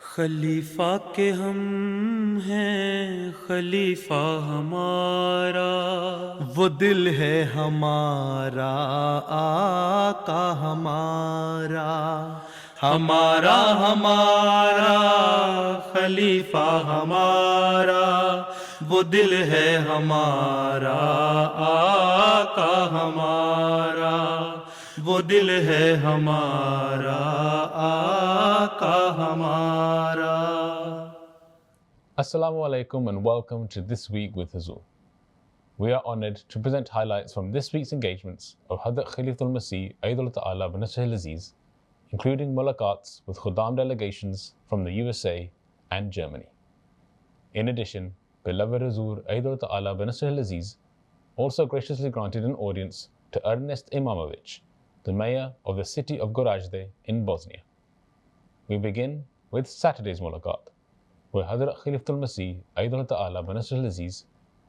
خلیفہ کے ہم ہیں خلیفہ ہمارا، وہ دل ہے ہمارا آقا ہمارا، ہمارا ہمارا خلیفہ ہمارا، وہ دل ہے ہمارا آقا ہمارا، وہ دل ہے ہمارا آقا ہمارا۔ Assalamu alaikum and welcome to This Week with Huzur. We are honored to present highlights from this week's engagements of Hadrat Khalifatul Masih Aidul Ta'ala bin Nasr al-Aziz, including mulaqats with Khuddam delegations from the USA and Germany. In addition, beloved Huzur Aidul Ta'ala bin Nasr al-Aziz also graciously granted an audience to Ernest Imamovic, the mayor of the city of Gorazde in Bosnia. We begin with Saturday's mulaqat, where Hadrat Khalifatul Masih Aidul Ta'ala bin Nasr al-Aziz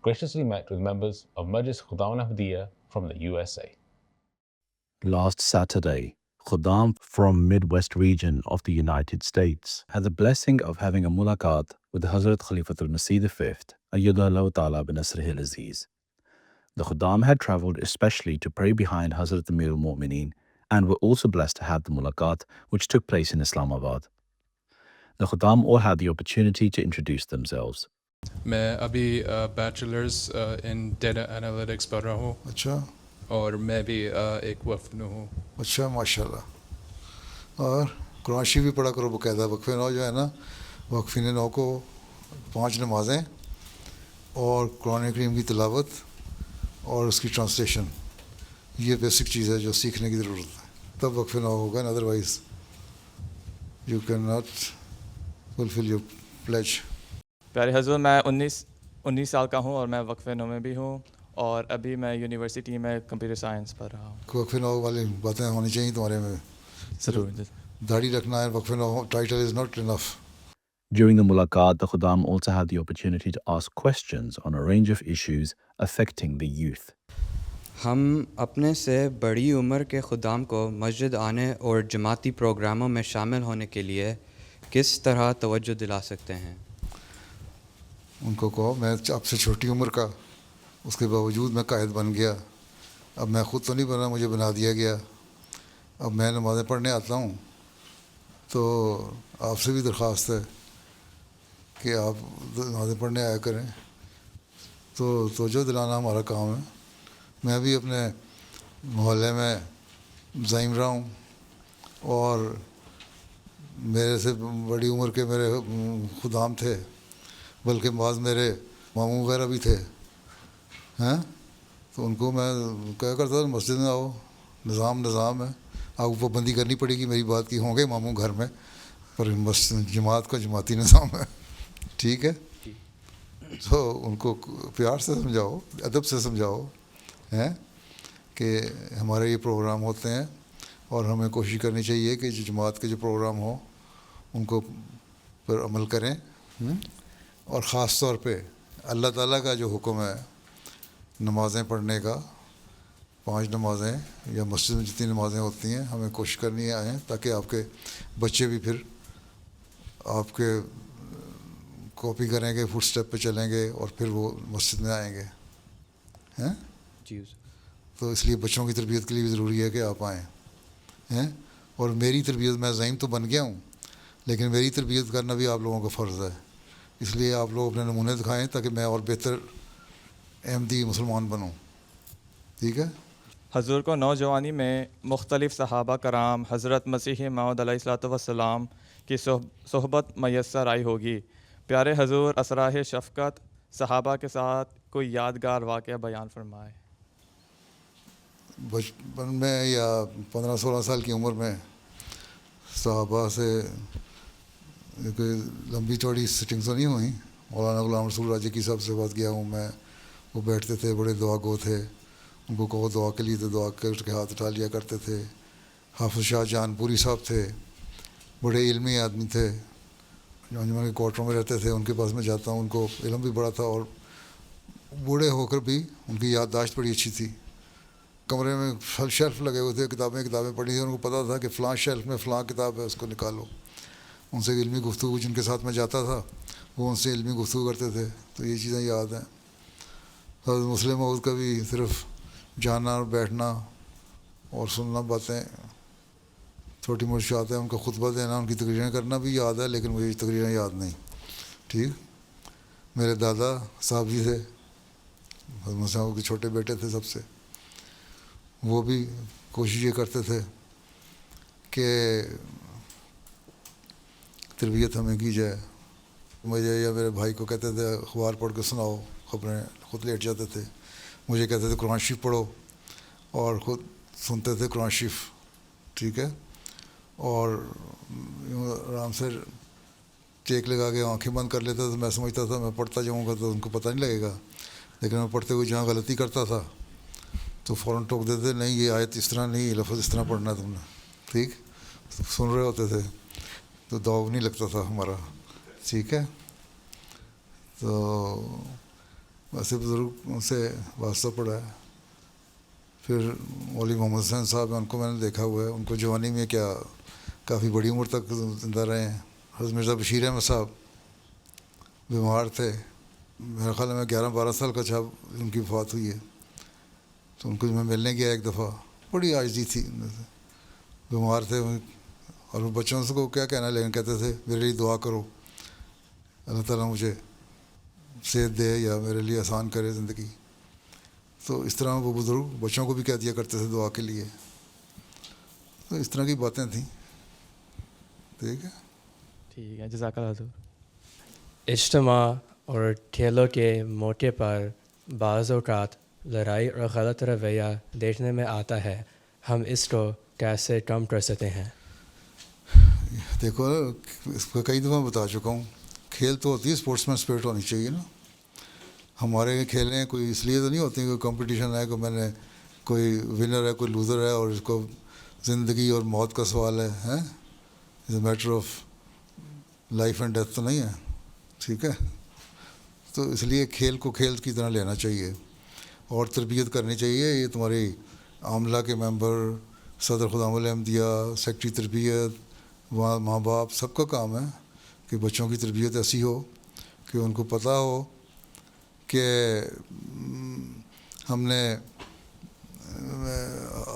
graciously met with members of Majlis Khuddam al-Ahmadiyya from the USA. Last Saturday, Khuddam from Midwest region of the United States had the blessing of having a mulaqat with Hazrat Khalifatul Masih V, Ayyadallahu Ta'ala bin Nasr al-Aziz. The Khuddam had travelled especially to pray behind Hazrat Amir al-Mu'mineen and were also blessed to have the mulaqat which took place in Islamabad. The Khuddam all had the opportunity to introduce themselves. میں ابھی bachelors in data analytics پڑھ رہا ہوں. اچھا. اور میں بھی ایک وفد میں ہوں. اچھا ماشاء اللہ. اور قرآن شریف بھی پڑھا کرو باقاعدہ. وقفے نو جو ہے نا، وقفین نو کو 5 نمازیں اور قرآن کریم کی تلاوت اور اس کی ٹرانسلیشن، یہ بیسک چیز ہے جو سیکھنے کی ضرورت ہے. تب وقفے نو ہوگا، نا otherwise you can not fulfil your pledge. پیارے حضور، میں 19 سال کا ہوں اور میں وقفے نو میں بھی ہوں، اور ابھی میں یونیورسٹی میں کمپیوٹر سائنس پڑھ رہا ہوں. وقفے نو والی باتیں ہونی چاہیے تمہارے میں. ضرور. داڑھی رکھنا ہے. وقفے no title is not enough. During the mulaqat, the Khuddam also had the opportunity to ask questions on a range of issues affecting the youth. ہم اپنے سے بڑی عمر کے خدام کو مسجد آنے اور جماعتی پروگراموں میں شامل ہونے کے لیے کس طرح توجہ دلا سکتے ہیں؟ ان کو کہو میں آپ سے چھوٹی عمر کا، اس کے باوجود میں قائد بن گیا. اب میں خود تو نہیں بنا، مجھے بنا دیا گیا. اب میں نمازیں پڑھنے آتا ہوں، تو آپ سے بھی درخواست ہے کہ آپ نمازیں پڑھنے آیا کریں. تو توجہ دلانا ہمارا کام ہے. میں بھی اپنے محلے میں زعیم رہا ہوں، اور میرے سے بڑی عمر کے میرے خدام تھے، بلکہ بعض میرے ماموں وغیرہ بھی تھے ہیں. تو ان کو میں کہا کرتا تھا مسجد میں آؤ، نظام ہے. آپ کو پابندی کرنی پڑے گی میری بات کی. ہوں گے ماموں گھر میں، پر جماعت کا جماعتی نظام ہے. ٹھیک ہے. تو ان کو پیار سے سمجھاؤ، ادب سے سمجھاؤ ہیں کہ ہمارے یہ پروگرام ہوتے ہیں، اور ہمیں کوشش کرنی چاہیے کہ جو جماعت کے جو پروگرام ہوں ان کو پر عمل کریں. اور خاص طور پہ اللہ تعالیٰ کا جو حکم ہے نمازیں پڑھنے کا، 5 نمازیں یا مسجد میں جتنی نمازیں ہوتی ہیں، ہمیں کوشش کرنی آئیں تاکہ آپ کے بچے بھی پھر آپ کے کاپی کریں گے، فٹ سٹیپ پہ چلیں گے، اور پھر وہ مسجد میں آئیں گے ہیں. جی. تو اس لیے بچوں کی تربیت کے لیے بھی ضروری ہے کہ آپ آئیں ہیں. اور میری تربیت، میں زعیم تو بن گیا ہوں، لیکن میری تربیت کرنا بھی آپ لوگوں کا فرض ہے. اس لیے آپ لوگ اپنے نمونے دکھائیں تاکہ میں اور بہتر احمدی مسلمان بنوں. ٹھیک ہے. حضور کو نوجوانی میں مختلف صحابہ کرام حضرت مسیح موعود علیہ الصلوۃ والسلام کی صحبت میسر آئی ہوگی. پیارے حضور اسرار شفقت صحابہ کے ساتھ کوئی یادگار واقعہ بیان فرمائے. بچپن میں یا 15-16 سال کی عمر میں صحابہ سے کوئی لمبی چوڑی سٹنگ تو نہیں ہوئی. مولانا غلام رسول راجی کی صاحب سے بات کیا ہوں میں. وہ بیٹھتے تھے، بڑے دعا گو تھے. ان کو کہو دعا کے لیے تو دعا کر کے ہاتھ اٹھا لیا کرتے تھے. حافظ شاہ جان پوری صاحب تھے، بڑے علمی آدمی تھے، جو انجمن کے کوارٹروں میں رہتے تھے. ان کے پاس میں جاتا ہوں، ان کو علم بھی بڑا تھا، اور بوڑھے ہو کر بھی ان کی یادداشت بڑی اچھی تھی. کمرے میں شیلف لگے ہوئے تھے، کتابیں پڑھی تھیں. ان کو پتہ تھا کہ فلاں شیلف میں فلاں کتاب ہے، اس کو نکالو. ان سے علمی گفتگو جن کے ساتھ میں جاتا تھا وہ ان سے علمی گفتگو کرتے تھے، تو یہ چیزیں یاد ہیں۔ حضرت مسلم موعود کا بھی صرف جانا اور بیٹھنا اور سننا باتیں چھوٹی موٹی یاد ہے، ان کا خطبہ دینا، ان کی تقریریں کرنا بھی یاد ہے، لیکن مجھے تقریریں یاد نہیں۔ ٹھیک، میرے دادا صاحب جی تھے، حضرت مسلم موعود کے چھوٹے بیٹے تھے سب سے، وہ بھی کوشش یہ کرتے تھے کہ تربیت ہمیں کی جائے۔ مجھے یا میرے بھائی کو کہتے تھے اخبار پڑھ کے سناؤ، خبریں، خود لیٹ جاتے تھے۔ مجھے کہتے تھے قرآن شریف پڑھو، اور خود سنتے تھے قرآن شریف۔ ٹھیک ہے، اور آرام سے ٹیک لگا کے آنکھیں بند کر لیتا تھا، میں سمجھتا تھا میں پڑھتا جاؤں گا تو ان کو پتہ نہیں لگے گا، لیکن میں پڑھتے ہوئے جہاں غلطی کرتا تھا تو فوراً ٹوک دیتے، نہیں یہ آیت اس طرح نہیں، یہ لفظ اس طرح پڑھنا ہے تم نے۔ ٹھیک، سن رہے ہوتے تھے تو داغ نہیں لگتا تھا ہمارا۔ ٹھیک ہے، تو ویسے بزرگ سے واسطہ پڑا ہے۔ پھر مولوی محمد حسین صاحب ہیں، ان کو میں نے دیکھا ہوا ہے، ان کو جوانی میں کیا کافی بڑی عمر تک زندہ رہے ہیں۔ حضرت مرزا بشیر احمد صاحب بیمار تھے، میرا خیال ہے میں 11-12 سال کا تھا ان کی وفات ہوئی ہے، تو ان کو میں ملنے گیا ایک دفعہ، بڑی عاجزی تھی، بیمار تھے، اور بچوں سے کو کیا کہنا، لیکن کہتے تھے میرے لیے دعا کرو، اللہ تعالیٰ مجھے صحت دے یا میرے لیے آسان کرے زندگی۔ تو اس طرح وہ بزرگ بچوں کو بھی کہہ دیا کرتے تھے دعا کے لیے۔ تو اس طرح کی باتیں تھیں۔ ٹھیک ہے، ٹھیک ہے، جزاک اللہ حضور۔ اجتماع اور ٹھیلوں کے موقع پر بعض اوقات لڑائی اور غلط رویہ دیکھنے میں آتا ہے، ہم اس کو کیسے کم کر سکتے ہیں؟ دیکھو اس کو کئی دفعہ بتا چکا ہوں، کھیل تو ہوتی ہے، اسپورٹس مین اسپرٹ ہونی چاہیے نا۔ ہمارے کھیلیں کوئی اس لیے تو نہیں ہوتی کوئی کمپٹیشن ہے، کوئی میں نے کوئی ونر ہے کوئی لوزر ہے اور اس کو زندگی اور موت کا سوال ہے، it's a matter of life and death تو نہیں ہے۔ ٹھیک ہے، تو اس لیے کھیل کو کھیل کی طرح لینا چاہیے اور تربیت کرنی چاہیے۔ یہ تمہاری عاملہ کے ممبر، صدر خدام الاحمدیہ، سیکٹری تربیت، وہاں ماں باپ، سب کا کام ہے کہ بچوں کی تربیت ایسی ہو کہ ان کو پتہ ہو کہ ہم نے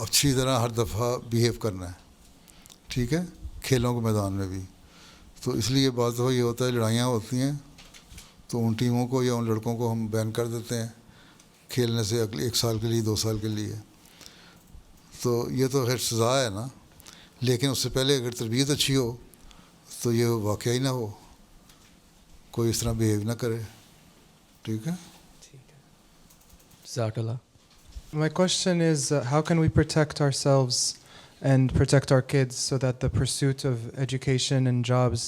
اچھی طرح ہر دفعہ بیہیو کرنا ہے۔ ٹھیک ہے، کھیلوں کے میدان میں بھی۔ تو اس لیے بعض دفعہ یہ ہوتا ہے لڑائیاں ہوتی ہیں تو ان ٹیموں کو یا ان لڑکوں کو ہم بین کر دیتے ہیں کھیلنے سے 1 سال کے لیے 2 سال کے لیے۔ تو یہ تو خیر سزا ہے نا، لیکن اس سے پہلے اگر تربیت اچھی ہو تو یہ واقعہ ہی نہ ہو، کوئی اس طرح بیہیو نہ کرے۔ ٹھیک ہے، جزاک اللہ۔ My question is, how can we protect ourselves and protect our kids so that the pursuit of education and jobs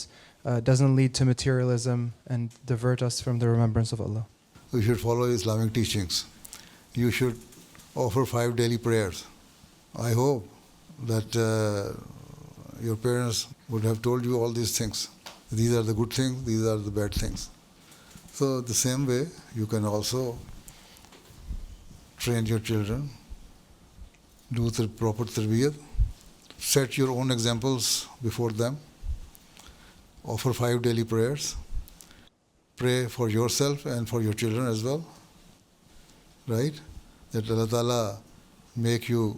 doesn't lead to materialism and divert us from the remembrance of Allah? You should follow Islamic teachings. You should offer 5 daily prayers. I hope that your parents would have told you all these things. These are the good things, these are the bad things. So the same way, you can also train your children, do the proper tarbiyat, set your own examples before them, offer 5 daily prayers, pray for yourself and for your children as well, right? That Allah Ta'ala make you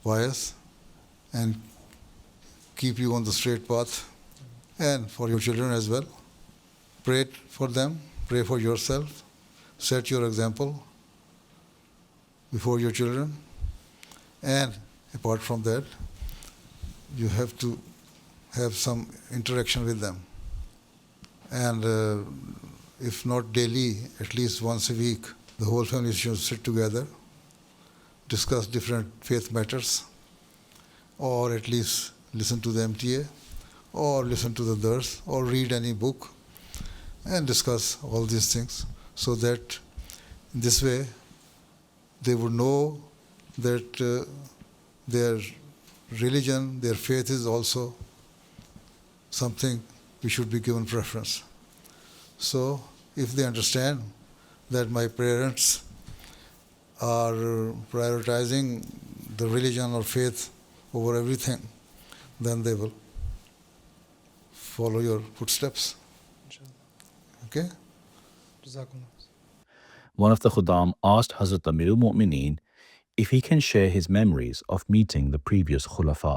pious and keep you on the straight path, and for your children as well. Pray for them, pray for yourself, set your example before your children, and apart from that, you have to have some interaction with them. And if not daily, at least once a week, the whole family should sit together, discuss different faith matters, or at least listen to the MTA, or listen to the dars, or read any book, and discuss all these things, so that in this way they would know that their religion, their faith is also something we should be given preference. So if they understand that my parents are prioritizing the religion or faith over everything, then they will follow your footsteps. Okay? Jazakumullah. One of the Khuddam asked Hazrat Amir al-Mu'mineen if he can share his memories of meeting the previous Khulafa.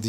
MD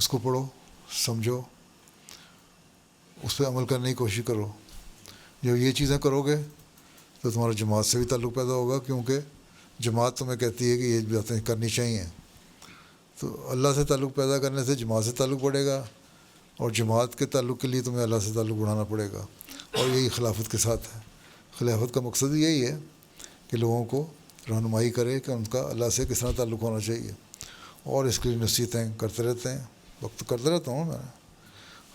اس کو پڑھو, سمجھو, اس پہ عمل کرنے کی کوشش کرو. جب یہ چیزیں کرو گے تو تمہارا جماعت سے بھی تعلق پیدا ہوگا, کیونکہ جماعت تمہیں کہتی ہے کہ یہ باتیں کرنی چاہیے. تو اللہ سے تعلق پیدا کرنے سے جماعت سے تعلق بڑھے گا, اور جماعت کے تعلق کے لیے تمہیں اللہ سے تعلق بڑھانا پڑے گا. اور یہی خلافت کے ساتھ ہے. خلافت کا مقصد یہی ہے کہ لوگوں کو رہنمائی کرے کہ ان کا اللہ سے کس طرح تعلق ہونا چاہیے, اور اس کے لیے نصیحتیں کرتے رہتے ہیں. وقت کرتا رہتا ہوں میں,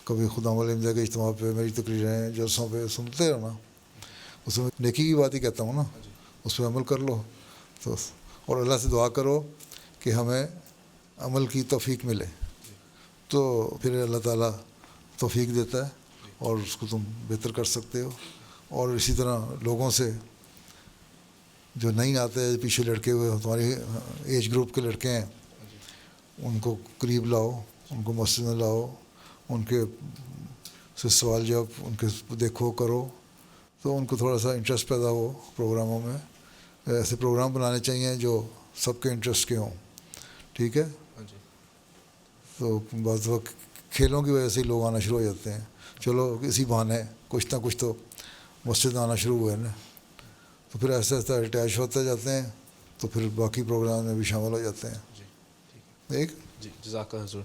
کبھی خدا والے کے اجتماع پہ میری تقریریں جلسوں پہ سنتے رہنا, اس میں نیکی کی بات ہی کہتا ہوں نا, اس پہ عمل کر لو. تو اور اللہ سے دعا کرو کہ ہمیں عمل کی توفیق ملے, تو پھر اللہ تعالیٰ توفیق دیتا ہے اور اس کو تم بہتر کر سکتے ہو. اور اسی طرح لوگوں سے جو نہیں آتے, پیچھے لڑکے ہوئے تمہاری ایج گروپ کے لڑکے ہیں, ان کو قریب لاؤ, ان کو مسجد میں لاؤ, ان کے سے سوال جواب ان کے دیکھو کرو, تو ان کو تھوڑا سا انٹرسٹ پیدا ہو پروگراموں میں. ایسے پروگرام بنانے چاہیے جو سب کے انٹرسٹ کے ہوں, ٹھیک ہے. تو بعض وقت کھیلوں کی وجہ سے ہی لوگ آنا شروع ہو جاتے ہیں. چلو اسی بہانے کچھ نہ کچھ تو مسجد میں آنا شروع ہوئے نا, تو پھر ایسے ایسے اٹیچ ہوتے جاتے ہیں, تو پھر باقی پروگرام میں بھی شامل ہو جاتے ہیں. ایک جزاک اللہ حضور.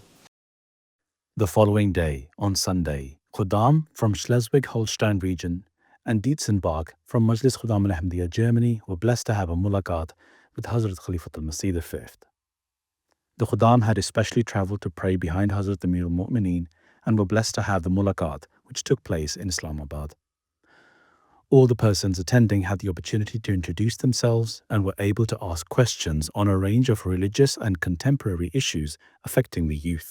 The following day, on Sunday, Khuddam from Schleswig-Holstein region and Dietzenbach from Majlis Khuddam al-Ahmadiyya, Germany, were blessed to have a mulaqat with Hazrat Khalifatul Masih V. The Khuddam had especially traveled to pray behind Hazrat Amir al-Mu'mineen and were blessed to have the mulaqat, which took place in Islamabad. All the persons attending had the opportunity to introduce themselves and were able to ask questions on a range of religious and contemporary issues affecting the youth.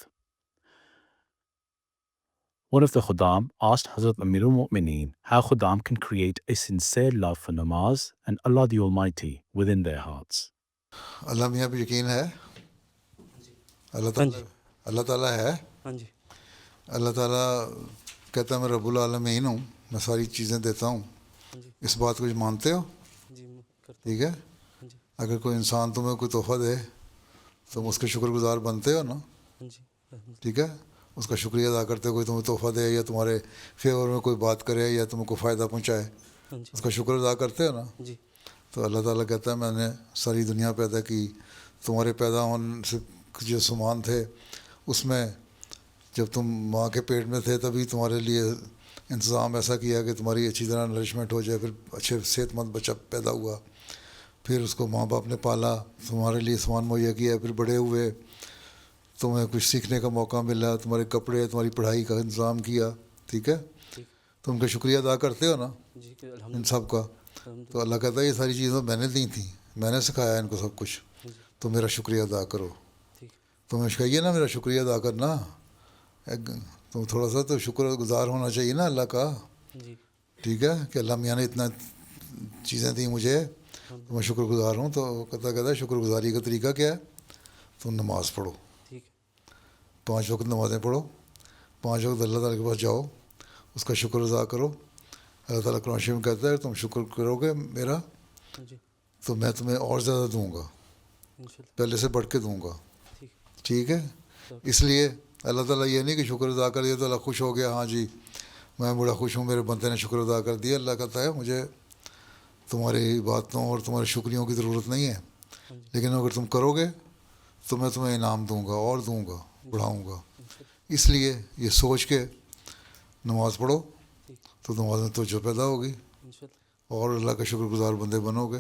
One of the Khuddam asked Hazrat Amir al-Mu'mineen how Khuddam can create a sincere love for namaz and Allah the Almighty within their hearts. اللہ میاں پہ یقین ہے, اللہ تعالیٰ ہے. اللہ تعالیٰ کہتا ہے میں رب العالمین ہوں, میں ساری چیزیں دیتا ہوں. اس بات کو مانتے ہو؟ ٹھیک ہے. اگر کوئی انسان تمہیں کوئی تحفہ دے تم اس کے شکر گزار بنتے ہو نا, ٹھیک ہے. اس کا شکریہ ادا کرتے ہو. کوئی تمہیں تحفہ دے یا تمہارے فیور میں کوئی بات کرے یا تمہیں کوئی فائدہ پہنچائے, اس کا شکر ادا کرتے ہو نا. تو اللہ تعالیٰ کہتا ہے میں نے ساری دنیا پیدا کی, تمہارے پیدا ہونے سے جو سامان تھے اس میں جب تم ماں کے پیٹ میں تھے تبھی تمہارے لیے انتظام ایسا کیا کہ تمہاری اچھی طرح نرشمنٹ ہو جائے. پھر اچھے صحت مند بچہ پیدا ہوا, پھر اس کو ماں باپ نے پالا, تمہارے لیے سامان مہیا کیا, پھر بڑے ہوئے, تمہیں کچھ سیکھنے کا موقع ملا, تمہارے کپڑے, تمہاری پڑھائی کا انتظام کیا, ٹھیک ہے. تم کا شکریہ ادا کرتے ہو نا ان سب کا. تو اللہ کہتا ہے یہ ساری چیزیں میں نے دی تھیں, میں نے سکھایا ان کو سب کچھ, تو میرا شکریہ ادا کرو. تمہیں کہیے نا میرا شکریہ ادا کرنا, تو تھوڑا سا تو شکر گزار ہونا چاہیے نا اللہ کا, ٹھیک ہے. کہ اللہ میاں نے اتنا چیزیں دیں مجھے, تو میں شکر گزار ہوں. تو کہتا ہے شکر گزاری کا طریقہ کیا ہے, تم نماز پڑھو, 5 وقت نمازیں پڑھو, 5 وقت اللہ تعالیٰ کے پاس جاؤ, اس کا شکر ادا کرو. اللہ تعالیٰ قرآن شریف میں کہتا ہے تم شکر کرو گے میرا تو میں تمہیں اور زیادہ دوں گا, پہلے سے بڑھ کے دوں گا, ٹھیک ہے. اس لیے اللہ تعالیٰ یہ نہیں کہ شکر ادا کر دیا تو اللہ خوش ہو گیا, ہاں جی میں بڑا خوش ہوں میرے بندے نے شکر ادا کر دیا. اللہ کہتا ہے مجھے تمہاری باتوں اور تمہارے شکریوں کی ضرورت نہیں ہے, لیکن اگر تم کرو گے تو میں تمہیں انعام دوں گا اور دوں گا, بڑھاؤں گا. اس لیے یہ سوچ کے نماز پڑھو تو نماز میں توجہ پیدا ہوگی اور اللہ کا شکر گزار بندے بنو گے,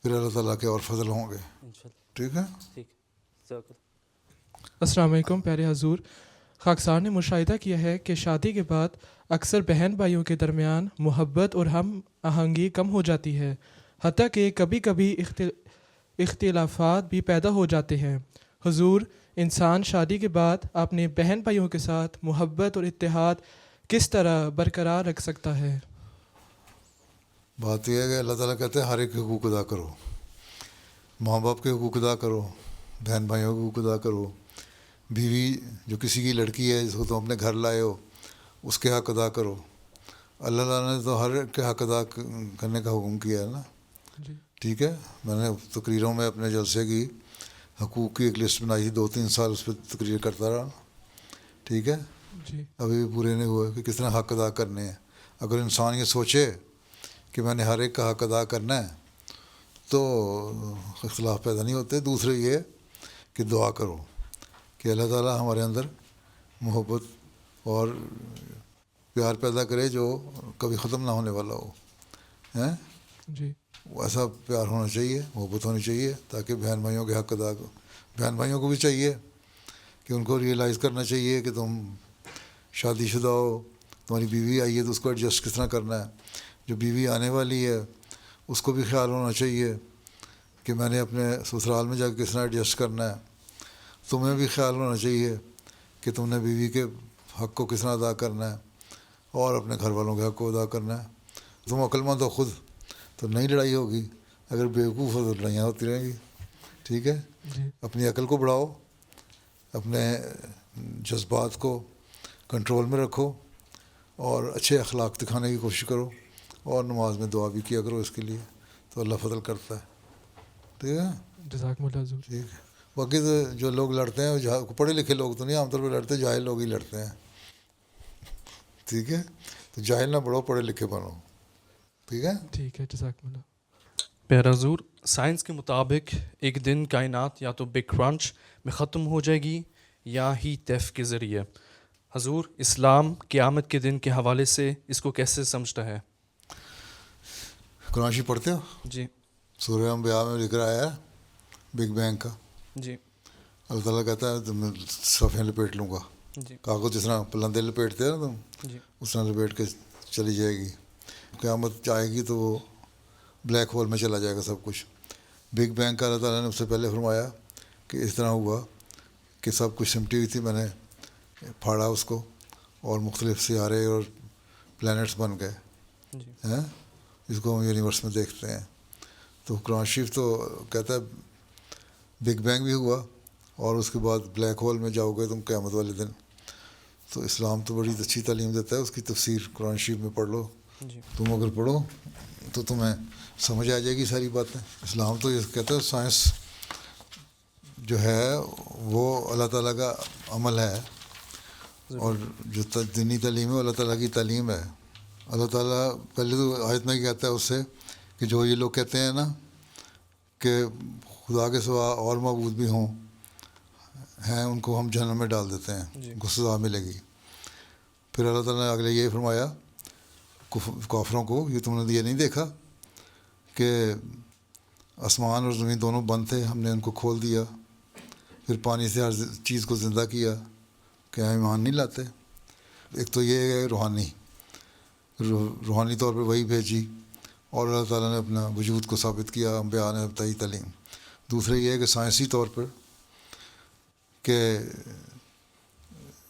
پھر اللہ تعالیٰ کے اور فضل ہوں گے, ٹھیک ہے. السلام علیکم پیارے حضور. خاکسار نے مشاہدہ کیا ہے کہ شادی کے بعد اکثر بہن بھائیوں کے درمیان محبت اور ہم آہنگی کم ہو جاتی ہے, حتیٰ کہ کبھی کبھی اختلافات بھی پیدا ہو جاتے ہیں. حضور, انسان شادی کے بعد اپنے بہن بھائیوں کے ساتھ محبت اور اتحاد کس طرح برقرار رکھ سکتا ہے؟ بات یہ ہے کہ اللہ تعالیٰ کہتے ہیں ہر ایک حقوق ادا کرو, ماں باپ کے حقوق ادا کرو, بہن بھائیوں کے حقوق ادا کرو, بیوی جو کسی کی لڑکی ہے جس کو تم اپنے گھر لائے ہو اس کے حق ادا کرو. اللہ تعالیٰ نے تو ہر ایک کے حق ادا کرنے کا حکم کیا ہے نا, ٹھیک ہے. میں نے تقریروں میں اپنے جلسے کی حقوق کی ایک لسٹ بنائی تھی, 2-3 سال اس پہ تقریر کرتا رہا, ٹھیک ہے, جی ابھی بھی پورے نہیں ہوئے کہ کس طرح حق ادا کرنے ہیں. اگر انسان یہ سوچے کہ میں نے ہر ایک کا حق ادا کرنا ہے تو اختلاف پیدا نہیں ہوتے. دوسرے یہ کہ دعا کرو کہ اللہ تعالیٰ ہمارے اندر محبت اور پیار پیدا کرے جو کبھی ختم نہ ہونے والا ہو. ہیں جی ایسا پیار ہونا چاہیے, محبت ہونی چاہیے تاکہ بہن بھائیوں کے حق ادا بہن بھائیوں کو بھی چاہیے کہ ان کو ریئلائز کرنا چاہیے کہ تم شادی شدہ ہو, تمہاری بیوی آئی ہے تو اس کو ایڈجسٹ کس طرح کرنا ہے. جو بیوی آنے والی ہے اس کو بھی خیال ہونا چاہیے کہ میں نے اپنے سسرال میں جا کے کس طرح ایڈجسٹ کرنا ہے. تمہیں بھی خیال ہونا چاہیے کہ تم نے بیوی کے حق کو کس طرح ادا کرنا ہے اور اپنے گھر والوں کے حق کو ادا کرنا ہے. تم عقل مند ہو خود تو نہیں لڑائی ہوگی, اگر بیوقوف ہو تو لڑائیاں ہوتی رہیں گی. ٹھیک ہے, اپنی عقل کو بڑھاؤ, اپنے جذبات کو کنٹرول میں رکھو اور اچھے اخلاق دکھانے کی کوشش کرو, اور نماز میں دعا بھی کیا کرو اس کے لیے, تو اللہ فضل کرتا ہے. ٹھیک ہے, جزاکم اللہ حضور. ٹھیک ہے. باقی تو جو لوگ لڑتے ہیں وہ پڑھے لکھے لوگ تو نہیں عام طور پہ لڑتے, جاہل لوگ ہی لڑتے ہیں. ٹھیک ہے, تو جاہل نہ بڑھو, پڑھے لکھے بنو. ٹھیک ہے, ٹھیک ہے, جزاکم اللہ. پیارا حضور, سائنس کے مطابق ایک دن کائنات یا تو بگ کرنچ میں ختم ہو جائے گی یا ہیٹ دیف کے ذریعے. حضور, اسلام قیامت کے دن کے حوالے سے اس کو کیسے سمجھتا ہے؟ قرآن شریف پڑھتے ہو؟ جی. سورہ انبیاء میں لکھ رہا ہے بگ بینگ کا. جی. اللہ تعالیٰ کہتا ہے تم صفحے لپیٹ لوں گا. جی. کاغذ جس طرح پلندے لپیٹتے ہیں نا تم, جی. اس طرح لپیٹ کے چلی جائے گی. قیامت آئے گی تو وہ بلیک ہول میں چلا جائے گا سب کچھ. بگ بینگ کا اللہ تعالیٰ نے اس سے پہلے فرمایا کہ اس طرح ہوا کہ سب کچھ سمٹی ہوئی تھی, میں نے پھاڑا اس کو اور مختلف سیارے اور پلانٹس بن گئے ہیں, جس کو ہم یونیورس میں دیکھتے ہیں. تو قرآن شریف تو کہتا ہے بگ بینگ بھی ہوا اور اس کے بعد بلیک ہول میں جاؤ گے تم قیامت والے دن. تو اسلام تو بڑی اچھی تعلیم دیتا ہے, اس کی تفسیر قرآن شریف میں پڑھ لو. تم اگر پڑھو تو تمہیں سمجھ آ جائے گی ساری باتیں. اسلام تو یہ کہتا ہے سائنس جو ہے وہ اللہ تعالیٰ کا عمل ہے, اور جو دینی تعلیم ہے اللہ تعالیٰ کی تعلیم ہے. اللہ تعالیٰ پہلے تو آیت میں کہتا ہے اس سے کہ جو یہ لوگ کہتے ہیں نا کہ خدا کے سوا اور معبود بھی ہوں ہیں, ان کو ہم جہنم میں ڈال دیتے ہیں, ان کو سزا ملے گی. پھر اللہ تعالیٰ نے اگلے یہ فرمایا کافروں کو, یہ تم نے یہ نہیں دیکھا کہ آسمان اور زمین دونوں بند تھے, ہم نے ان کو کھول دیا, پھر پانی سے ہر چیز کو زندہ کیا, کیا ایمان نہیں لاتے؟ ایک تو یہ ہے روحانی طور پہ وہی بھیجی اور اللہ تعالیٰ نے اپنا وجود کو ثابت کیا, انبیاء نے بتائی تعلیم. دوسرا یہ ہے کہ سائنسی طور پر کہ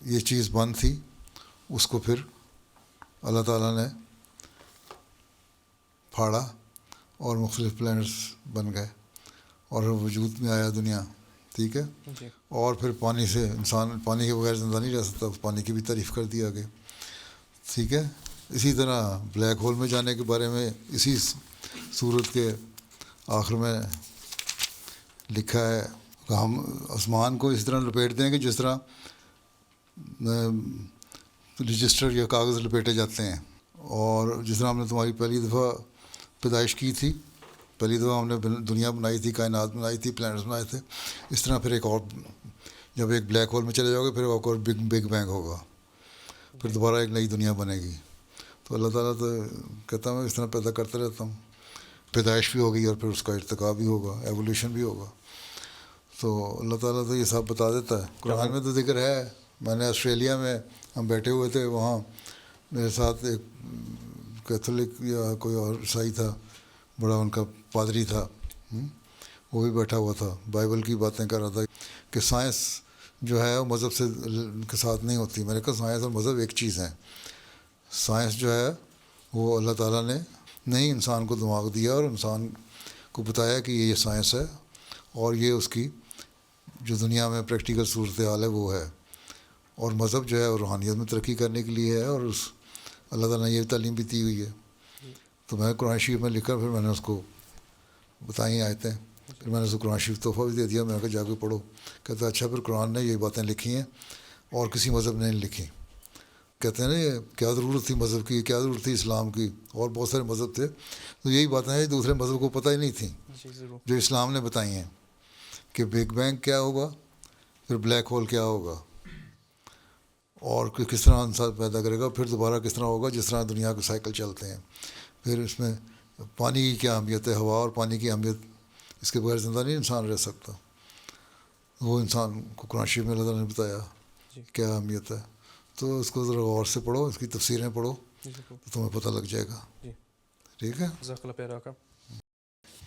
یہ چیز بند تھی, اس کو پھر اللہ تعالیٰ نے پھاڑا اور مختلف پلانٹس بن گئے اور وجود میں آیا دنیا. ٹھیک ہے, اور پھر پانی سے انسان پانی کے بغیر زندہ نہیں رہ سکتا, پانی کی بھی تعریف کر دیا آگے. ٹھیک ہے, اسی طرح بلیک ہول میں جانے کے بارے میں اسی صورت کے آخر میں لکھا ہے کہ ہم آسمان کو اس طرح لپیٹ دیں گے جس طرح رجسٹر یا کاغذ لپیٹے جاتے ہیں, اور جس طرح ہم نے تمہاری پہلی دفعہ پیدائش کی تھی, پہلی دفعہ ہم نے دنیا بنائی تھی, کائنات بنائی تھی, پلانٹس بنائے تھے, اس طرح پھر ایک اور جب ایک بلیک ہول میں چلے جاؤ گے پھر ایک اور بگ بینگ ہوگا, پھر دوبارہ ایک نئی دنیا بنے گی. تو اللہ تعالیٰ تو کہتا ہوں اس طرح پیدا کرتا رہتا ہوں, پیدائش بھی ہوگی اور پھر اس کا ارتقا بھی ہوگا, ایولیوشن بھی ہوگا. تو اللہ تعالیٰ تو یہ سب بتا دیتا ہے. قرآن میں تو ذکر ہے. میں نے آسٹریلیا میں ہم بیٹھے ہوئے تھے, وہاں میرے ساتھ ایک کیتھولک یا کوئی اور عیسائی تھا, بڑا ان کا پادری تھا, وہ بھی بیٹھا ہوا تھا, بائبل کی باتیں کر رہا تھا کہ سائنس جو ہے وہ مذہب سے کے ساتھ نہیں ہوتی. میں نے کہا سائنس اور مذہب ایک چیز ہے. سائنس جو ہے وہ اللہ تعالیٰ نے نہیں انسان کو دماغ دیا اور انسان کو بتایا کہ یہ سائنس ہے اور یہ اس کی جو دنیا میں پریکٹیکل صورتحال ہے وہ ہے. اور مذہب جو ہے وہ روحانیت میں ترقی کرنے کے لیے ہے, اور اس اللہ تعالیٰ نے یہ تعلیم بھی دی ہوئی ہے. تو میں قرآن شریف میں لکھا, پھر میں نے اس کو بتائی آیتیں, پھر میں نے اس کو قرآن شریف تحفہ بھی دے دیا. میں نے کہا جا کے پڑھو. کہتا اچھا, پھر قرآن نے یہ باتیں لکھی ہیں اور کسی مذہب نے نہیں لکھی. کہتے ہیں نا یہ کیا ضرورت تھی مذہب کی, کیا ضرورت تھی اسلام کی, اور بہت سارے مذہب تھے. تو یہی باتیں ہیں دوسرے مذہب کو پتہ ہی نہیں تھیں جو اسلام نے بتائی ہیں کہ بگ بینگ کیا ہوگا, پھر بلیک ہول کیا ہوگا, اور کس طرح انسان پیدا کرے گا, پھر دوبارہ کس طرح ہوگا, جس طرح دنیا کے سائیکل چلتے ہیں. پھر اس میں پانی کی کیا اہمیت ہے, ہوا اور پانی کی اہمیت, اس کے بغیر زندہ نہیں انسان رہ سکتا. وہ انسان کو قرآن شریف میں اللہ تعالیٰ نے بتایا کیا اہمیت ہے. تو اس کو ذرا غور سے پڑھو, اس کی تفسیریں پڑھو تو تمہیں پتہ لگ جائے گا. ٹھیک ہے.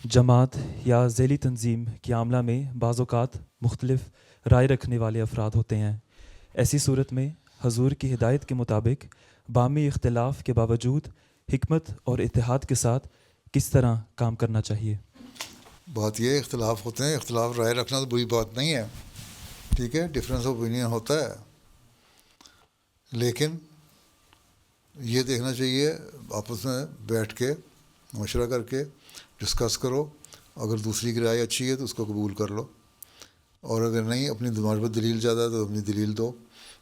جماعت یا ذیلی تنظیم کے عملہ میں بعض اوقات مختلف رائے رکھنے والے افراد ہوتے ہیں. ایسی صورت میں حضور کی ہدایت کے مطابق باہمی اختلاف کے باوجود حکمت اور اتحاد کے ساتھ کس طرح کام کرنا چاہیے؟ بات یہ اختلاف ہوتے ہیں, اختلاف رائے رکھنا تو بری بات نہیں ہے, ٹھیک ہے, ڈفرینس آف اوپینین ہوتا ہے, لیکن یہ دیکھنا چاہیے آپس میں بیٹھ کے مشورہ کر کے ڈسکس کرو. اگر دوسری کی رائے اچھی ہے تو اس کو قبول کر لو, اور اگر نہیں, اپنی دماغ پر دلیل زیادہ ہے تو اپنی دلیل دو.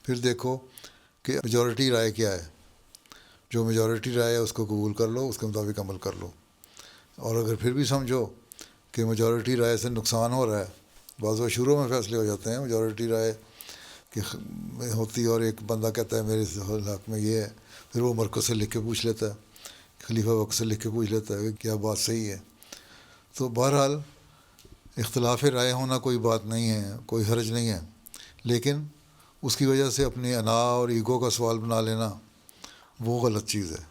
پھر دیکھو کہ میجورٹی رائے کیا ہے, جو میجورٹی رائے ہے اس کو قبول کر لو, اس کے مطابق عمل کر لو. اور اگر پھر بھی سمجھو کہ میجورٹی رائے سے نقصان ہو رہا ہے, بعض وقت شروع میں فیصلے ہو جاتے ہیں میجورٹی رائے کہ ہوتی ہے, اور ایک بندہ کہتا ہے میرے حق میں یہ ہے, پھر وہ مرکز سے لکھ کے پوچھ لیتا ہے, خلیفہ وقت سے لکھ کے پوچھ لیتا ہے کہ کیا بات صحیح ہے. تو بہرحال اختلاف رائے ہونا کوئی بات نہیں ہے, کوئی حرج نہیں ہے, لیکن اس کی وجہ سے اپنی انا اور ایگو کا سوال بنا لینا وہ غلط چیز ہے.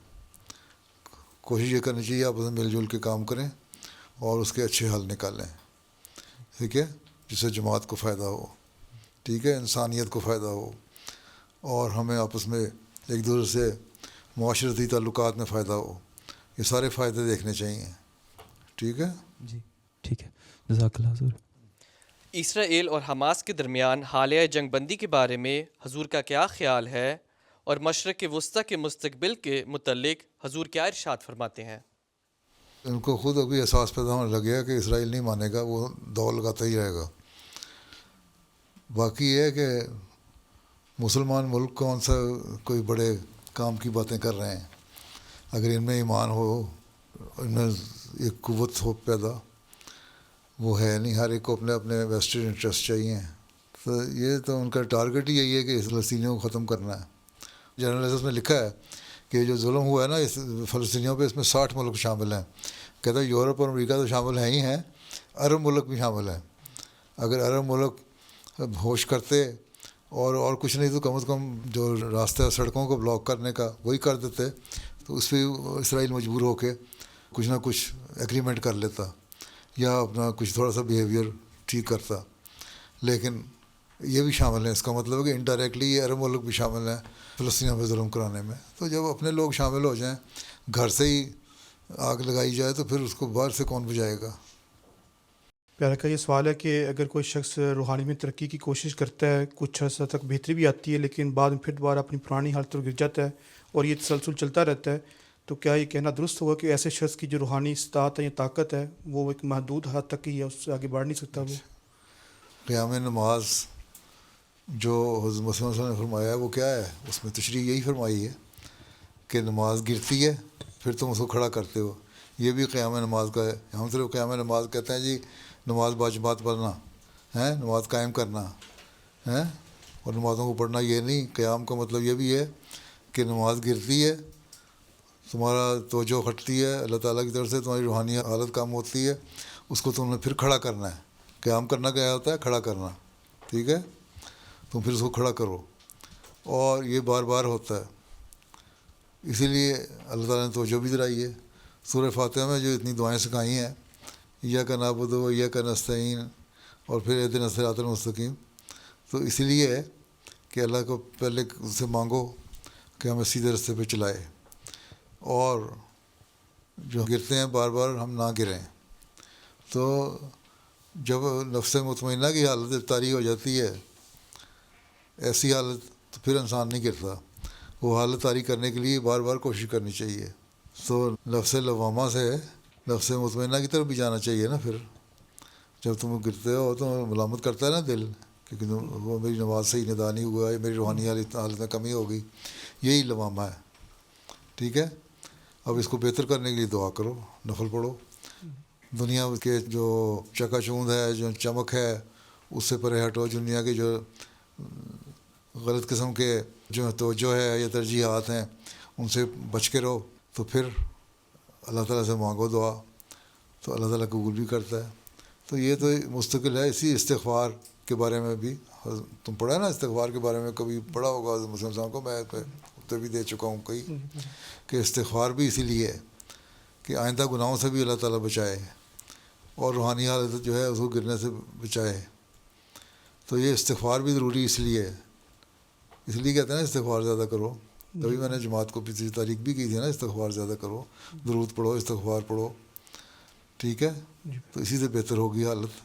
کوشش یہ کرنی چاہیے آپس میں مل جل کے کام کریں اور اس کے اچھے حل نکالیں, ٹھیک ہے, جس سے جماعت کو فائدہ ہو, ٹھیک ہے, انسانیت کو فائدہ ہو, اور ہمیں آپس میں ایک دوسرے سے معاشرتی تعلقات میں فائدہ ہو. یہ سارے فائدے دیکھنے چاہیے. ٹھیک ہے جی ٹھیک ہے, جزاک اللہ حضور. اسرائیل اور حماس کے درمیان حالیہ جنگ بندی کے بارے میں حضور کا کیا خیال ہے, اور مشرق وسطیٰ کے مستقبل کے متعلق حضور کیا ارشاد فرماتے ہیں؟ ان کو خود ابھی احساس پیدا ہونے لگ گیا کہ اسرائیل نہیں مانے گا, وہ دوڑ لگاتا ہی رہے گا. باقی یہ ہے کہ مسلمان ملک کون سا کوئی بڑے کام کی باتیں کر رہے ہیں. اگر ان میں ایمان ہو, ان میں ایک قوت ہو پیدا, وہ ہے نہیں. ہر ایک کو اپنے اپنے ویسٹرن انٹرسٹ چاہیے. تو یہ تو ان کا ٹارگٹ ہی یہی ہے کہ فلسطینیوں کو ختم کرنا ہے. جرنلسٹ میں لکھا ہے کہ جو ظلم ہوا ہے نا اس فلسطینیوں پہ, اس میں 60 ملک شامل ہیں. کہتا ہے یورپ اور امریکہ تو شامل ہیں ہی ہیں, عرب ملک بھی شامل ہیں. اگر عرب ملک ہوش کرتے اور کچھ نہیں تو کم از کم جو راستہ سڑکوں کو بلاک کرنے کا وہی کر دیتے, تو اس پہ اسرائیل مجبور ہو کے کچھ نہ کچھ ایگریمنٹ کر لیتا یا اپنا کچھ تھوڑا سا بیہیویئر ٹھیک کرتا. لیکن یہ بھی شامل ہیں, اس کا مطلب ہے کہ انڈائریکٹلی یہ عرب ملک بھی شامل ہیں فلسطینیوں پہ ظلم کرانے میں. تو جب اپنے لوگ شامل ہو جائیں, گھر سے ہی آگ لگائی جائے, تو پھر اس کو باہر سے کون بجھائے گا. پیارا کا یہ سوال ہے کہ اگر کوئی شخص روحانی میں ترقی کی کوشش کرتا ہے, کچھ عرصہ تک بہتری بھی آتی ہے, لیکن بعد میں پھر دوبارہ اپنی پرانی حالت پر گر جاتا ہے اور یہ تسلسل چلتا رہتا ہے, تو کیا یہ کہنا درست ہوگا کہ ایسے شخص کی جو روحانی استطاعت ہے یا طاقت ہے وہ ایک محدود حد تک ہی ہے, اس سے آگے بڑھ نہیں سکتا؟ وہ قیام نماز جو حضرت مسیح صلی اللہ علیہ وسلم نے فرمایا ہے وہ کیا ہے؟ اس میں تشریح یہی فرمائی ہے کہ نماز گرتی ہے پھر تم اس کو کھڑا کرتے ہو. یہ بھی قیام نماز کا ہے. ہم صرف قیام نماز کہتے ہیں جی نماز باجماعت پڑھنا ہے, نماز قائم کرنا ہے, اور نمازوں کو پڑھنا یہ نہیں. قیام کا مطلب یہ بھی ہے کہ نماز گرتی ہے, تمہارا توجہ ہٹتی ہے اللہ تعالیٰ کی طرف سے, تمہاری روحانی حالت کم ہوتی ہے, اس کو تم نے پھر کھڑا کرنا ہے. قیام کرنا کیا ہوتا ہے؟ کھڑا کرنا, ٹھیک ہے, تم پھر اس کو کھڑا کرو, اور یہ بار بار ہوتا ہے. اسی لیے اللہ تعالیٰ نے توجہ بھی دلائی ہے. سورہ فاتحہ میں جو اتنی دعائیں سکھائی ہیں, ایاک نعبد و ایاک نستعین, اور پھر اہدنا الصراط المستقیم, تو اسی لیے ہے کہ اللہ کو پہلے اس سے مانگو کہ ہمیں سیدھے راستے پہ چلائے, اور جو گرتے ہیں بار بار ہم نہ گریں. تو جب نفس مطمئنہ کی حالت طاری ہو جاتی ہے, ایسی حالت, تو پھر انسان نہیں گرتا. وہ حالت طاری کرنے کے لیے بار بار کوشش کرنی چاہیے. تو نفس لوامہ سے نفس مطمئنہ کی طرف بھی جانا چاہیے نا. پھر جب تم گرتے ہو تو ملامت کرتا ہے نا دل کیونکہ وہ میری نماز صحیح ادا نہیں ہوا ہے، میری روحانی حالت میں کمی ہو گئی، یہی لوامہ ہے. ٹھیک ہے، اب اس کو بہتر کرنے کے لیے دعا کرو، نفل پڑھو. دنیا کے جو چکا چوند ہے، جو چمک ہے، اس سے پرے ہٹو. دنیا کے جو غلط قسم کے جو توجہ ہے یا ترجیحات ہیں ان سے بچ کے رہو. تو پھر اللہ تعالیٰ سے مانگو دعا، تو اللہ تعالیٰ قبول بھی کرتا ہے. تو یہ تو مستقل ہے. اسی استغفار کے بارے میں بھی تم پڑھا نا، استغفار کے بارے میں کبھی پڑھا ہوگا مسلم صاحب کو، میں بھی دے چکا ہوں کئی، کہ استغفار بھی اسی لیے ہے کہ آئندہ گناہوں سے بھی اللہ تعالیٰ بچائے اور روحانی حالت جو ہے اس کو گرنے سے بچائے. تو یہ استغفار بھی ضروری اس لیے ہے. اس لیے کہتے ہیں نا استغفار زیادہ کرو. تبھی میں نے جماعت کو پچھلی تاریخ بھی کی تھی نا، استغفار زیادہ کرو، درود پڑھو، استغفار پڑھو. ٹھیک ہے، تو اسی سے بہتر ہوگی حالت.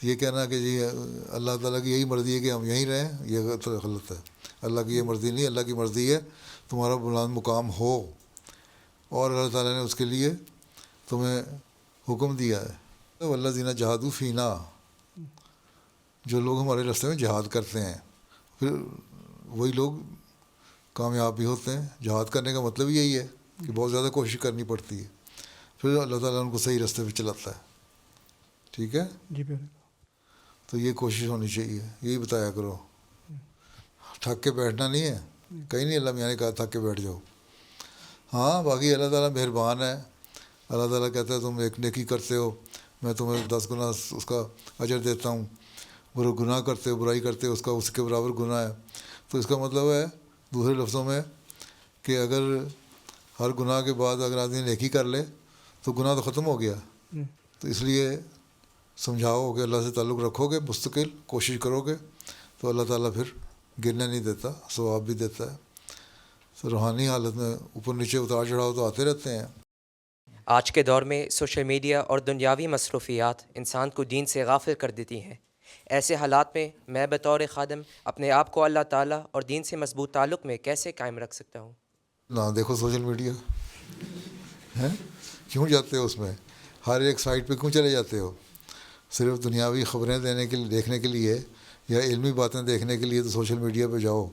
یہ کہنا کہ جی اللہ تعالیٰ کی یہی مرضی ہے کہ ہم یہیں رہیں، یہ غلط ہے. اللہ کی یہ مرضی نہیں، اللہ کی مرضی ہے تمہارا بلند مقام ہو، اور اللہ تعالیٰ نے اس کے لیے تمہیں حکم دیا ہے. والذین جہادوا فینا، جو لوگ ہمارے راستے میں جہاد کرتے ہیں، پھر وہی لوگ کامیاب بھی ہوتے ہیں. جہاد کرنے کا مطلب یہی ہے کہ بہت زیادہ کوشش کرنی پڑتی ہے، پھر اللہ تعالیٰ ان کو صحیح راستے پہ چلاتا ہے. ٹھیک ہے جی. تو یہ کوشش ہونی چاہیے. یہی بتایا کرو، تھک کے بیٹھنا نہیں ہے. کہیں نہیں اللہ میاں نے کہا تھک کے بیٹھ جاؤ. ہاں باقی اللہ تعالیٰ مہربان ہے. اللہ تعالیٰ کہتا ہے تم ایک نیکی کرتے ہو میں تمہیں 10 گنا اس کا اجر دیتا ہوں، گناہ کرتے ہو، برائی کرتے ہو، اس کا اس کے برابر گناہ ہے. تو اس کا مطلب ہے دوسرے لفظوں میں کہ اگر ہر گناہ کے بعد اگر آدمی نیکی کر لے تو گناہ تو ختم ہو گیا. تو اس لیے سمجھاؤ کہ اللہ سے تعلق رکھو گے، مستقل کوشش کرو گے تو اللہ تعالیٰ پھر گرنے نہیں دیتا، ثواب بھی دیتا ہے. تو روحانی حالت میں اوپر نیچے اتار چڑھاؤ تو آتے رہتے ہیں. آج کے دور میں سوشل میڈیا اور دنیاوی مصروفیات انسان کو دین سے غافل کر دیتی ہیں. ایسے حالات میں میں بطور خادم اپنے آپ کو اللہ تعالیٰ اور دین سے مضبوط تعلق میں کیسے قائم رکھ سکتا ہوں؟ نہ دیکھو سوشل میڈیا ہے، کیوں جاتے ہو اس میں؟ ہر ایک سائٹ پہ کیوں چلے جاتے ہو؟ صرف دنیاوی خبریں دیکھنے کے لیے یا علمی باتیں دیکھنے کے لیے تو سوشل میڈیا پہ جاؤ.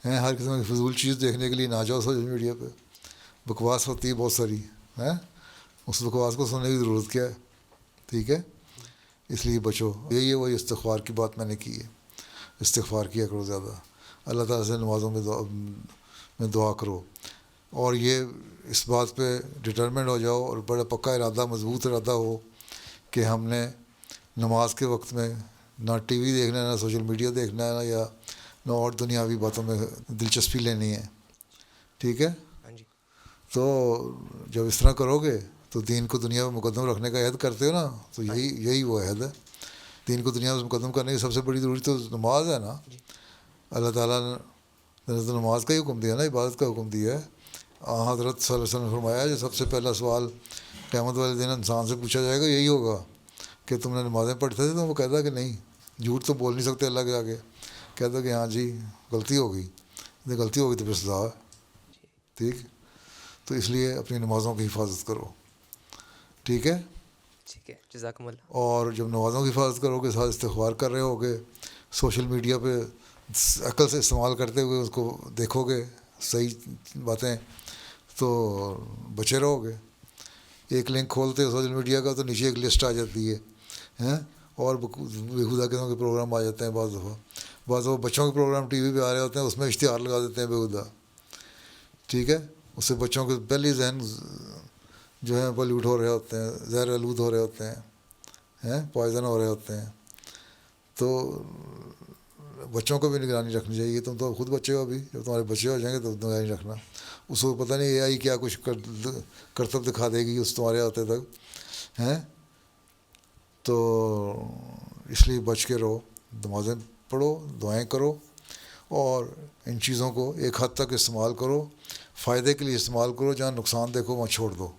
ہر قسم کی فضول چیز دیکھنے کے لیے نہ جاؤ سوشل میڈیا پہ. بکواس ہوتی ہے بہت ساری، اس بکواس کو سننے کی ضرورت کیا ہے؟ ٹھیک ہے، اس لیے بچو. یہی ہے وہی استغفار کی بات میں نے کی ہے. استغفار کیا کرو زیادہ، اللہ تعالیٰ سے نمازوں میں دعا کرو، اور یہ اس بات پہ ڈٹرمنٹ ہو جاؤ اور بڑا پکا ارادہ، مضبوط ارادہ ہو کہ ہم نے نماز کے وقت میں نہ ٹی وی دیکھنا ہے، نہ سوشل میڈیا دیکھنا ہے، نہ اور دنیاوی باتوں میں دلچسپی لینی ہے. ٹھیک ہے، تو جب اس طرح کرو گے تو دین کو دنیا میں مقدم رکھنے کا عہد کرتے ہو نا، تو یہی وہ عہد ہے. دین کو دنیا میں مقدم کرنے کی سب سے بڑی ضروری تو نماز ہے نا. اللہ تعالیٰ نے تو نماز کا ہی حکم دیا نا، عبادت کا حکم دیا ہے. حضرت صلی اللہ علیہ وسلم نے فرمایا جو سب سے پہلا سوال قیامت والے دن انسان سے پوچھا جائے گا یہی ہوگا کہ تم نے نمازیں پڑھتے تھے؟ تو وہ کہتا کہ نہیں، جھوٹ تو بول نہیں سکتے اللہ کے آگے. کہتا کہ ہاں جی غلطی ہو گئی. غلطی ہو گئی تو پھر سزا ہے. ٹھیک، تو اس لیے اپنی نمازوں کی حفاظت کرو. ٹھیک ہے، ٹھیک ہے، جزاکم اللہ. اور جب نمازوں کی حفاظت کرو گے، ساتھ استغفار کر رہے ہوگے، سوشل میڈیا پہ عقل سے استعمال کرتے ہوئے اس کو دیکھو گے صحیح باتیں، تو بچے رہو گے. ایک لنک کھولتے ہو سوشل میڈیا کا تو نیچے ایک لسٹ آ جاتی ہے، اور بےہودہ قسم کے پروگرام آ جاتے ہیں. بعض دفعہ بچوں کے پروگرام ٹی وی پہ آ رہے ہوتے ہیں، اس میں اشتہار لگا دیتے ہیں بےہودہ. ٹھیک ہے، اس سے بچوں کے پہلی ذہن جو ہیں پلیوٹ ہو رہے ہوتے ہیں، زہر آلود ہو رہے ہوتے ہیں، پوائزن ہو رہے ہوتے ہیں. تو بچوں کو بھی نگرانی رکھنی چاہیے. تم تو خود بچے ہو ابھی، جب تمہارے بچے ہو جائیں گے تو نگرانی رکھنا. اس کو پتہ نہیں AI کیا کچھ کرتب دکھا دے گی اس تمہارے آتے تک. تو اس لیے بچ کے رہو، نمازیں پڑھو، دعائیں کرو، اور ان چیزوں کو ایک حد تک استعمال کرو، فائدے کے لیے استعمال کرو. جہاں نقصان دیکھو وہاں چھوڑ دو.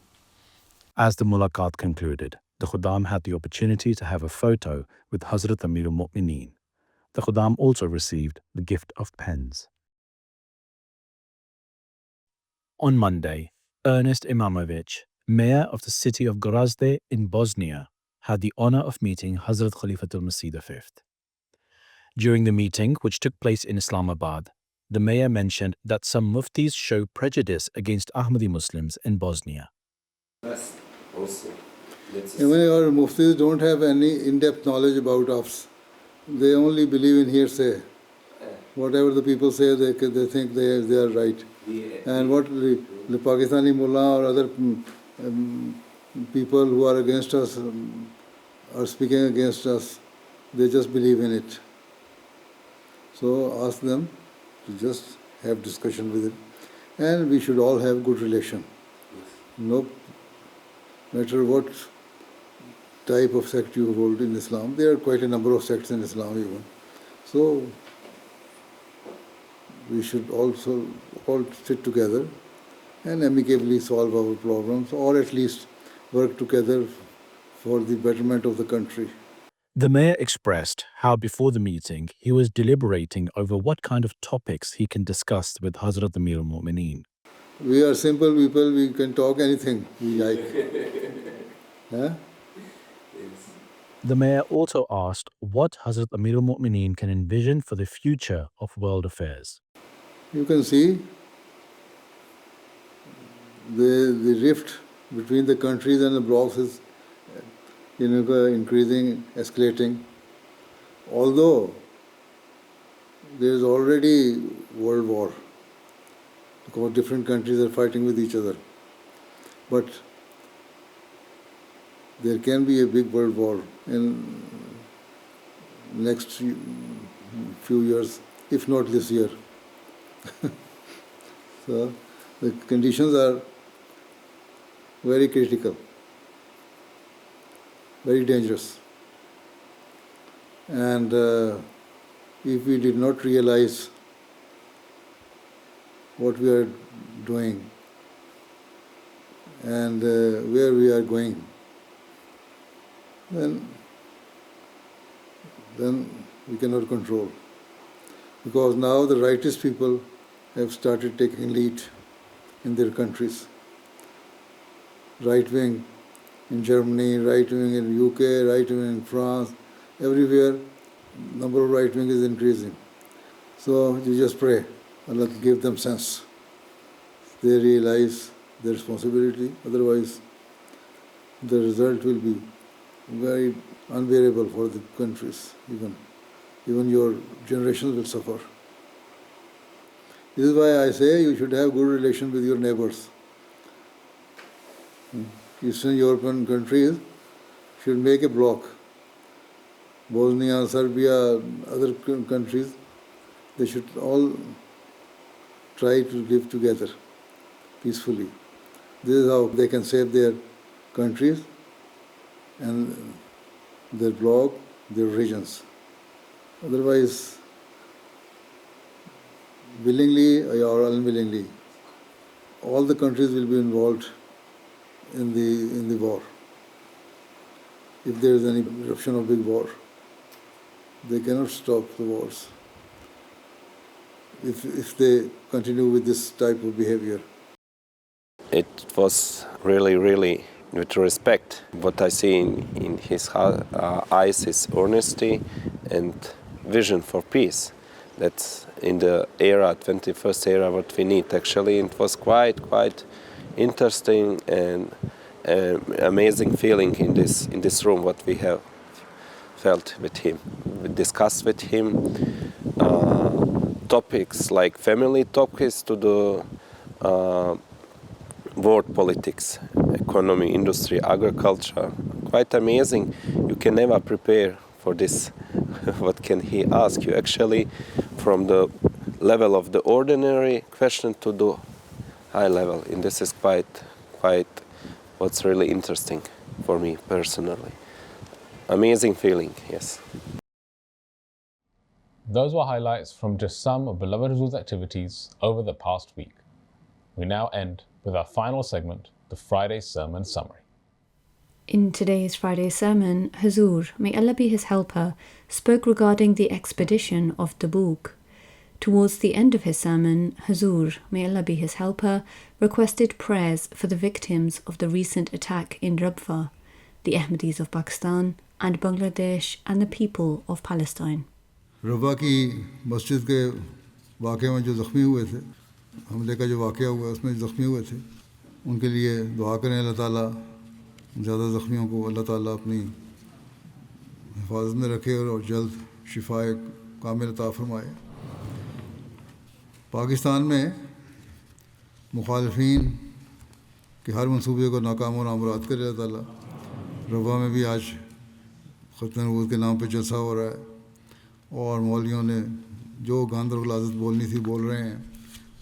As the mulaqat concluded, the Khuddam had the opportunity to have a photo with Hazrat Amir al-Mu'mineen. The Khuddam also received the gift of pens. On Monday, Ernest Imamovich, mayor of the city of Gorazde in Bosnia, had the honor of meeting Hazrat Khalifatul Masih V. During the meeting, which took place in Islamabad, the mayor mentioned that some muftis show prejudice against Ahmadi Muslims in Bosnia. Even our muftis don't have any in-depth knowledge about us. They only believe in hearsay. Whatever the people say, they think they are right. And what the Pakistani mullah or other people who are against us are speaking against us, they just believe in it. So ask them to just have discussion with it. And we should all have good relation. No matter what type of sect you hold in Islam, there are quite a number of sects in Islam even. So we should also all sit together and amicably solve our problems, or at least work together for the betterment of the country. The mayor expressed how before the meeting he was deliberating over what kind of topics he can discuss with Hazrat Amir al-Mu'mineen. We are simple people, we can talk anything we like. Huh? The mayor also asked what Hazrat Amir al-Mu'mineen can envision for the future of world affairs. You can see the rift between the countries and the blocs is increasing, escalating. Although there is already world war, because different countries are fighting with each other. But there can be a big world war in next few years, if not this year. So the conditions are very critical, very dangerous. And if we did not realize what we are doing and where we are going, then we cannot control. Because now the rightist people have started taking lead in their countries. Right wing in Germany, right wing in UK, right wing in France, everywhere number of right wing is increasing. So you just pray, Allah give them sense. They realize their responsibility, otherwise the result will be very unbearable for the countries, even your generations will suffer. This is why I say you should have good relation with your neighbors. Eastern European countries should make a bloc. Bosnia, Serbia, other countries, they should all try to live together peacefully. This is how they can save their countries and their bloc, their regions. Otherwise, willingly or unwillingly, all the countries will be involved in the war. If there is any eruption of big war, they cannot stop the wars if they continue with this type of behavior. It was really with respect. What I see in his eyes is honesty and vision for peace. That's in the era, 21st era, what we need. Actually, it was quite interesting and amazing feeling in this room what we have felt with him. We discussed with him topics like family topics to the world politics, economy, industry, agriculture. Quite amazing. You can never prepare for this. What can he ask you? Actually, from the level of the ordinary question to the high level. And this is quite what's really interesting for me personally. Amazing feeling, yes. Those were highlights from just some of Beloved Huzur's activities over the past week. We now end with our final segment, the Friday Sermon Summary. In today's Friday sermon, Huzur, may Allah be his helper, spoke regarding the expedition of Tabuk. Towards the end of his sermon, Huzur, may Allah be his helper, requested prayers for the victims of the recent attack in Rabwa, the Ahmadis of Pakistan and Bangladesh and the people of Palestine. ربا کی مسجد کے واقعے میں جو زخمی ہوئے تھے، حملے کا جو واقعہ ہوا اس میں جو زخمی ہوئے تھے، ان کے لیے دعا کریں اللہ تعالیٰ زیادہ زخمیوں کو اللہ تعالیٰ اپنی حفاظت میں رکھے اور جلد شفائے کامل عطا فرمائے۔ پاکستان میں مخالفین کے ہر منصوبے کو ناکام و نامراد کرے اللہ تعالیٰ۔ ربا میں بھی آج ختم نبوت کے نام پہ جلسہ ہو رہا ہے، اور مولویوں نے جو گاند اور غلاظت بولنی تھی بول رہے ہیں،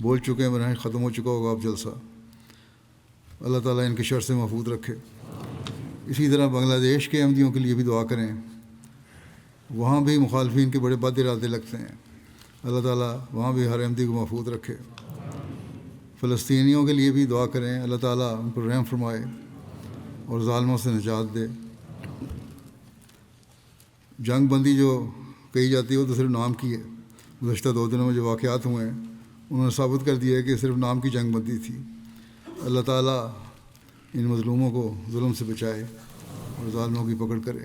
بول چکے ہیں، براہ ختم ہو چکا ہوگا اب جلسہ۔ اللہ تعالیٰ ان کے شر سے محفوظ رکھے۔ اسی طرح بنگلہ دیش کے احمدیوں کے لیے بھی دعا کریں، وہاں بھی مخالفین کے بڑے بد ارادے لگتے ہیں، اللہ تعالیٰ وہاں بھی ہر احمدی کو محفوظ رکھے۔ فلسطینیوں کے لیے بھی دعا کریں، اللہ تعالیٰ ان پر رحم فرمائے اور ظالموں سے نجات دے۔ جنگ بندی جو کہی جاتی ہے وہ تو صرف نام کی ہے۔ گزشتہ 2 دنوں میں جو واقعات ہوئے ہیں انہوں نے ثابت کر دیا ہے کہ صرف نام کی جنگ بندی تھی۔ اللہ تعالیٰ ان مظلوموں کو ظلم سے بچائے اور ظالموں کی پکڑ کرے۔